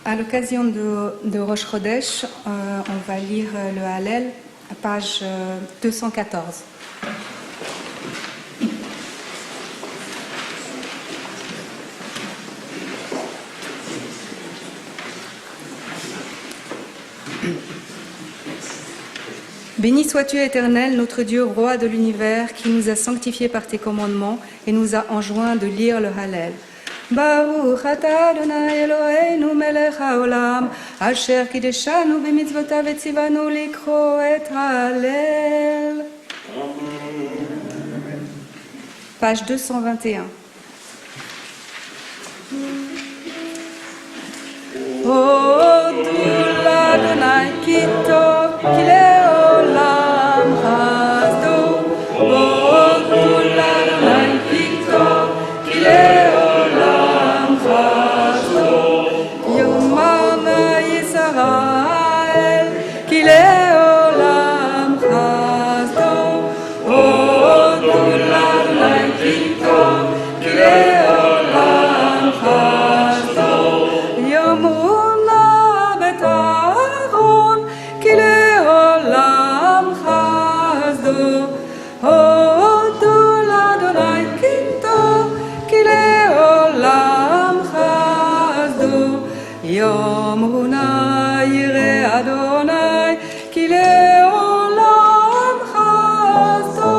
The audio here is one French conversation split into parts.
À l'occasion de Rosh Chodesh, on va lire le Hallel à page 214. Béni sois-tu, Éternel, notre Dieu, roi de l'univers, qui nous a sanctifiés par tes commandements et nous a enjoint de lire le Hallel. Baruch ata Adonai Eloheinu melech haolam, asher kideshanu b'mitzvotav etzivanu likro et Hallel. Page 221. Odul Adonai ki tov ki leolam chasdo. Odul Adonai ki tov ki leolam chasdo. Yomam Yisrael ki leolam chasdo. Odul Adonai ki tov ki leolam chasdo. Yomuna betaron ki leolam chasdo. Odul Adonai ki tov ki leolam chasdo. Yomuna yire Adonai ki leolam chasdo.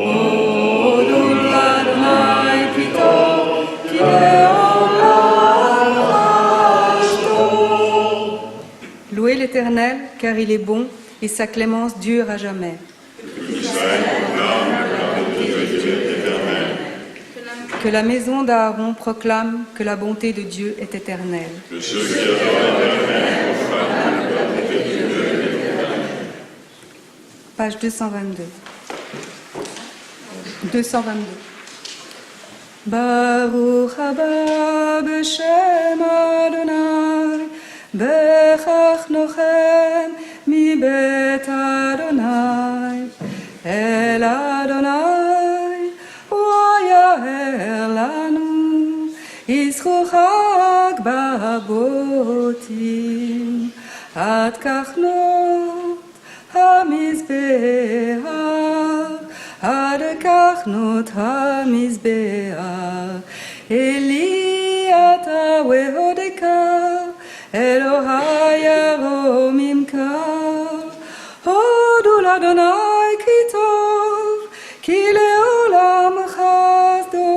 Odul Adonai ki tov ki leolam chasdo. Louez l'Éternel, car il est bon et sa clémence dure à jamais. Que la maison d'Aaron proclame que la bonté de Dieu est éternelle. Page 222. 222. Baruch haba b'shem Adonai, bechach nochem mi bet Adonai, el Adonai, והיה לנו יזכו חג בבותים, עד כחנות המזבח, עד כחנות המזבח, אלי אתה והודך, אלוהי ירום ממך, הודו לאדוני כי טוב, כי לעולם חסדו,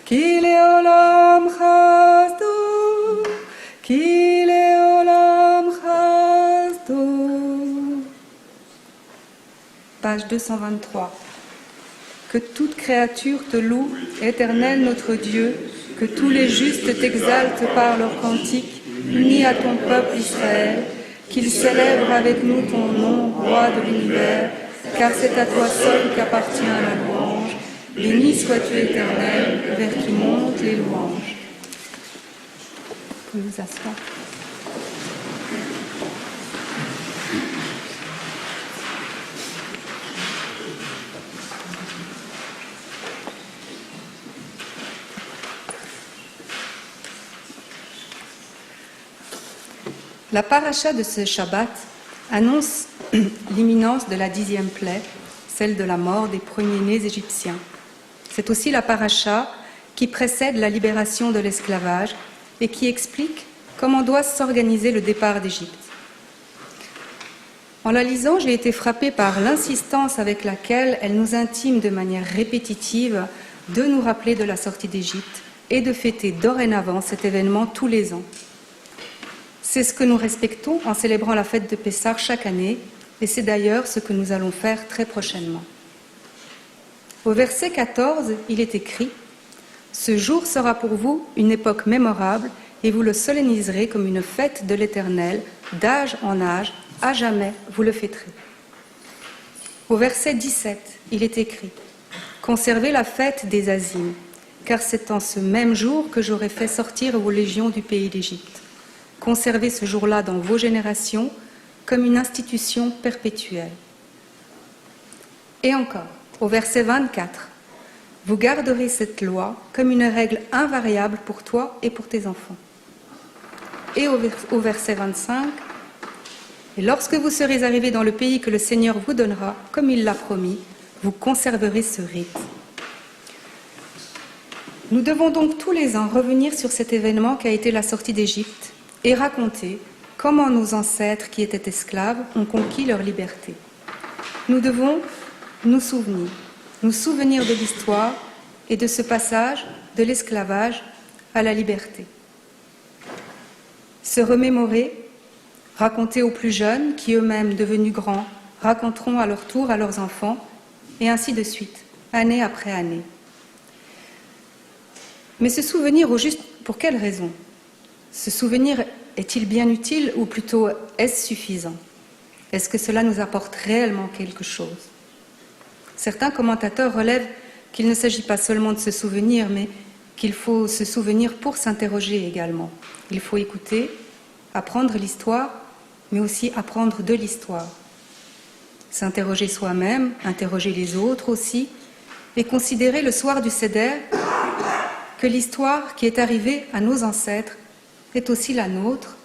כי לעולם חסדו, כי לעולם חסדו. Page 223. Que toute créature te loue, Éternel notre Dieu, que tous les justes t'exaltent par leurs cantiques, unis à ton peuple Israël, qu'ils célèbrent avec nous ton nom, roi de l'univers, car c'est à toi seul qu'appartient la louange. Béni sois-tu, Éternel, vers qui montent les louanges. Vous pouvez vous asseoir. La paracha de ce Shabbat annonce l'imminence de la 10e plaie, celle de la mort des premiers-nés égyptiens. C'est aussi la paracha qui précède la libération de l'esclavage et qui explique comment doit s'organiser le départ d'Égypte. En la lisant, j'ai été frappée par l'insistance avec laquelle elle nous intime de manière répétitive de nous rappeler de la sortie d'Égypte et de fêter dorénavant cet événement tous les ans. C'est ce que nous respectons en célébrant la fête de Pessah chaque année, et c'est d'ailleurs ce que nous allons faire très prochainement. Au verset 14, il est écrit « Ce jour sera pour vous une époque mémorable, et vous le solenniserez comme une fête de l'Éternel, d'âge en âge, à jamais vous le fêterez. » Au verset 17, il est écrit « Conservez la fête des Azim, car c'est en ce même jour que j'aurai fait sortir vos légions du pays d'Égypte. Conservez ce jour-là dans vos générations comme une institution perpétuelle. » Et encore, au verset 24, « Vous garderez cette loi comme une règle invariable pour toi et pour tes enfants. » et au verset 25. Et lorsque vous serez arrivés dans le pays que le Seigneur vous donnera, comme il l'a promis, vous conserverez ce rite. Nous devons donc tous les ans revenir sur cet événement qui a été la sortie d'Égypte et raconter comment nos ancêtres qui étaient esclaves ont conquis leur liberté. Nous devons nous souvenir de l'histoire et de ce passage de l'esclavage à la liberté. Se remémorer, raconter aux plus jeunes qui eux-mêmes, devenus grands, raconteront à leur tour à leurs enfants, et ainsi de suite, année après année. Mais se souvenir au juste, pour quelle raison? Ce souvenir est-il bien utile ou plutôt est-ce suffisant? Est-ce que cela nous apporte réellement quelque chose? Certains commentateurs relèvent qu'il ne s'agit pas seulement de se souvenir, mais qu'il faut se souvenir pour s'interroger également. Il faut écouter, apprendre l'histoire, mais aussi apprendre de l'histoire. S'interroger soi-même, interroger les autres aussi, et considérer le soir du Seder que l'histoire qui est arrivée à nos ancêtres est aussi la nôtre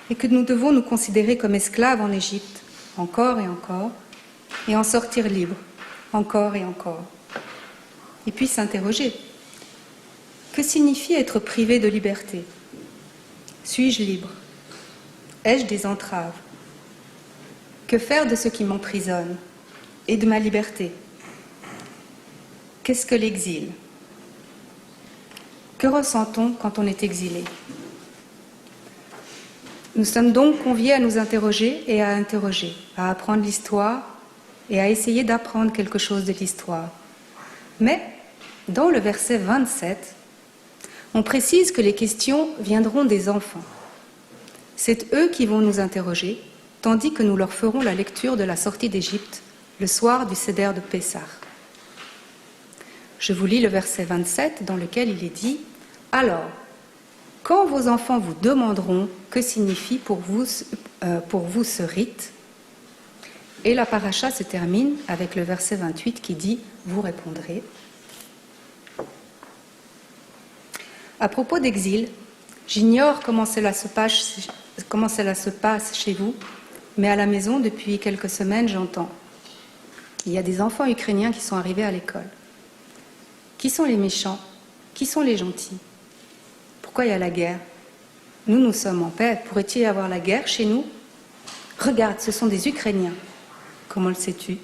et que nous devons nous considérer comme esclaves en Égypte, encore et en sortir libres, encore et encore. Et puis s'interroger. Que signifie être privé de liberté? Suis-je libre? Ai-je des entraves? Que faire de ce qui m'emprisonne et de ma liberté? Qu'est-ce que l'exil? Que ressent-on quand on est exilé? Nous sommes donc conviés à nous interroger et à interroger, à apprendre l'histoire et à essayer d'apprendre quelque chose de l'histoire. Mais, dans le verset 27, on précise que les questions viendront des enfants. C'est eux qui vont nous interroger, tandis que nous leur ferons la lecture de la sortie d'Égypte le soir du Seder de Pessah. Je vous lis le verset 27 dans lequel il est dit « Alors, quand vos enfants vous demanderont que signifie pour vous ce rite ?» Et la paracha se termine avec le verset 28 qui dit « Vous répondrez ». À propos d'exil, j'ignore comment cela se passe chez vous, mais à la maison, depuis quelques semaines, j'entends. Il y a des enfants ukrainiens qui sont arrivés à l'école. Qui sont les méchants? Qui sont les gentils? Pourquoi il y a la guerre? Nous sommes en paix. Pourrait-il y avoir la guerre chez nous? Regarde, ce sont des Ukrainiens. Comment le sais-tu?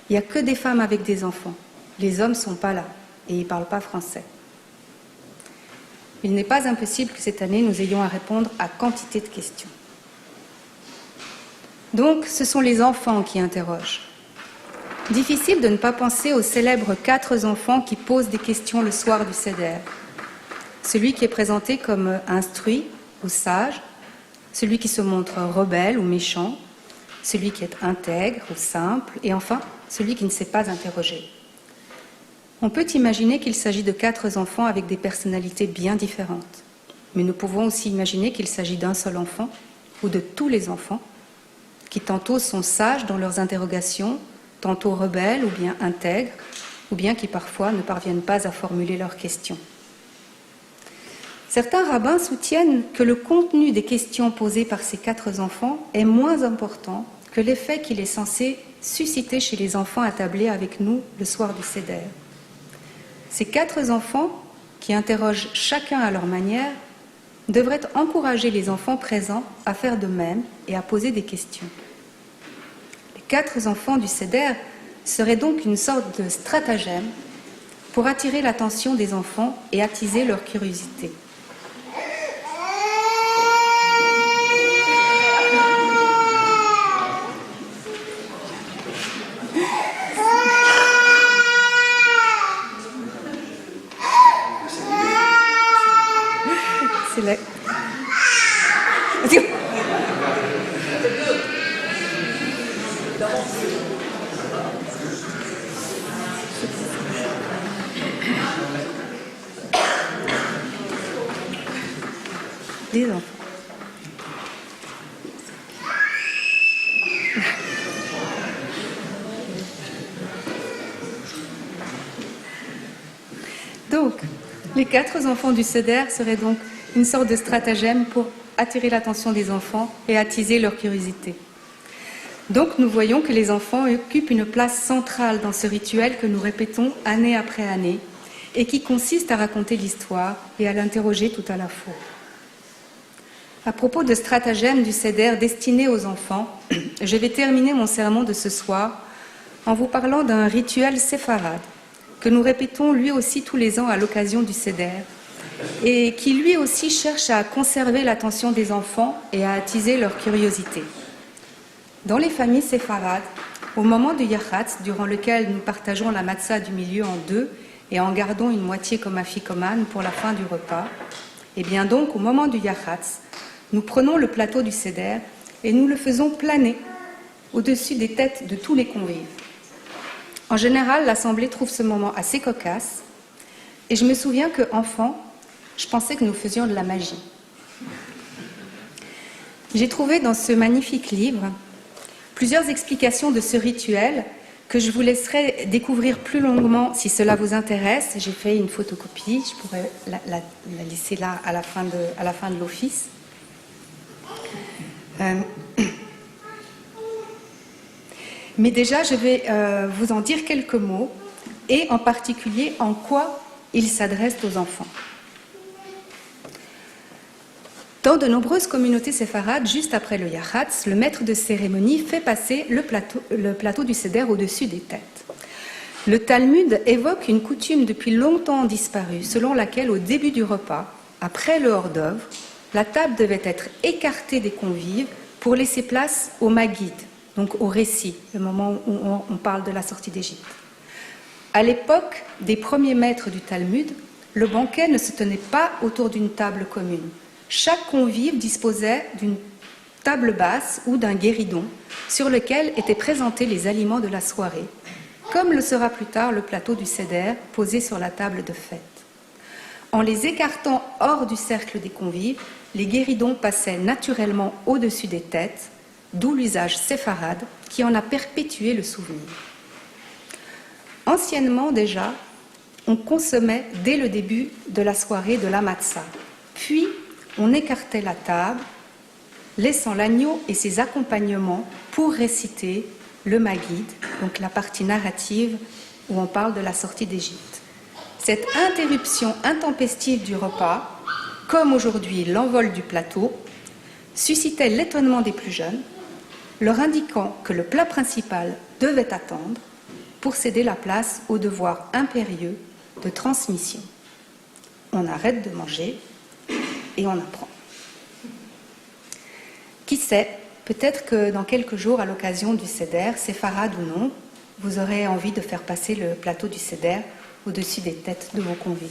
Il n'y a que des femmes avec des enfants. Les hommes ne sont pas là et ils ne parlent pas français. Il n'est pas impossible que cette année, nous ayons à répondre à quantité de questions. Donc, ce sont les enfants qui interrogent. Difficile de ne pas penser aux célèbres 4 enfants qui posent des questions le soir du Seder. Celui qui est présenté comme instruit ou sage, celui qui se montre rebelle ou méchant, celui qui est intègre ou simple, et enfin, celui qui ne sait pas interroger. On peut imaginer qu'il s'agit de 4 enfants avec des personnalités bien différentes, mais nous pouvons aussi imaginer qu'il s'agit d'un seul enfant ou de tous les enfants qui tantôt sont sages dans leurs interrogations, tantôt rebelles ou bien intègres, ou bien qui parfois ne parviennent pas à formuler leurs questions. Certains rabbins soutiennent que le contenu des questions posées par ces 4 enfants est moins important que l'effet qu'il est censé susciter chez les enfants attablés avec nous le soir du Seder. Ces 4 enfants, qui interrogent chacun à leur manière, devraient encourager les enfants présents à faire de même et à poser des questions. Les 4 enfants du Seder seraient donc une sorte de stratagème pour attirer l'attention des enfants et attiser leur curiosité. C'est la... Les enfants. Donc, les 4 enfants du Seder seraient donc une sorte de stratagème pour attirer l'attention des enfants et attiser leur curiosité. Donc nous voyons que les enfants occupent une place centrale dans ce rituel que nous répétons année après année et qui consiste à raconter l'histoire et à l'interroger tout à la fois. À propos de stratagèmes du Seder destinés aux enfants, je vais terminer mon sermon de ce soir en vous parlant d'un rituel séfarade que nous répétons lui aussi tous les ans à l'occasion du Seder et qui lui aussi cherche à conserver l'attention des enfants et à attiser leur curiosité. Dans les familles séfarades, au moment du Yachatz, durant lequel nous partageons la matzah du milieu en deux et en gardons une moitié comme afikoman pour la fin du repas, et bien donc au moment du Yachatz, nous prenons le plateau du Seder et nous le faisons planer au-dessus des têtes de tous les convives. En général, l'Assemblée trouve ce moment assez cocasse et je me souviens qu'enfant, je pensais que nous faisions de la magie. J'ai trouvé dans ce magnifique livre plusieurs explications de ce rituel que je vous laisserai découvrir plus longuement si cela vous intéresse. J'ai fait une photocopie, je pourrais la laisser là à la fin de l'office. Mais déjà, je vais vous en dire quelques mots et en particulier en quoi il s'adresse aux enfants. Dans de nombreuses communautés séfarades, juste après le Yachatz, le maître de cérémonie fait passer le plateau du Seder au-dessus des têtes. Le Talmud évoque une coutume depuis longtemps disparue, selon laquelle au début du repas, après le hors-d'œuvre, la table devait être écartée des convives pour laisser place au Maguid, donc au récit, le moment où on parle de la sortie d'Égypte. À l'époque des premiers maîtres du Talmud, le banquet ne se tenait pas autour d'une table commune. Chaque convive disposait d'une table basse ou d'un guéridon sur lequel étaient présentés les aliments de la soirée, comme le sera plus tard le plateau du Seder posé sur la table de fête. En les écartant hors du cercle des convives, les guéridons passaient naturellement au-dessus des têtes, d'où l'usage séfarade qui en a perpétué le souvenir. Anciennement déjà, on consommait dès le début de la soirée de la matzah, puis on écartait la table, laissant l'agneau et ses accompagnements pour réciter le Maguid, donc la partie narrative où on parle de la sortie d'Égypte. Cette interruption intempestive du repas, comme aujourd'hui l'envol du plateau, suscitait l'étonnement des plus jeunes, leur indiquant que le plat principal devait attendre pour céder la place au devoir impérieux de transmission. On arrête de manger et on apprend. Qui sait, peut-être que dans quelques jours, à l'occasion du Seder, séfarade ou non, vous aurez envie de faire passer le plateau du Seder au-dessus des têtes de vos convives.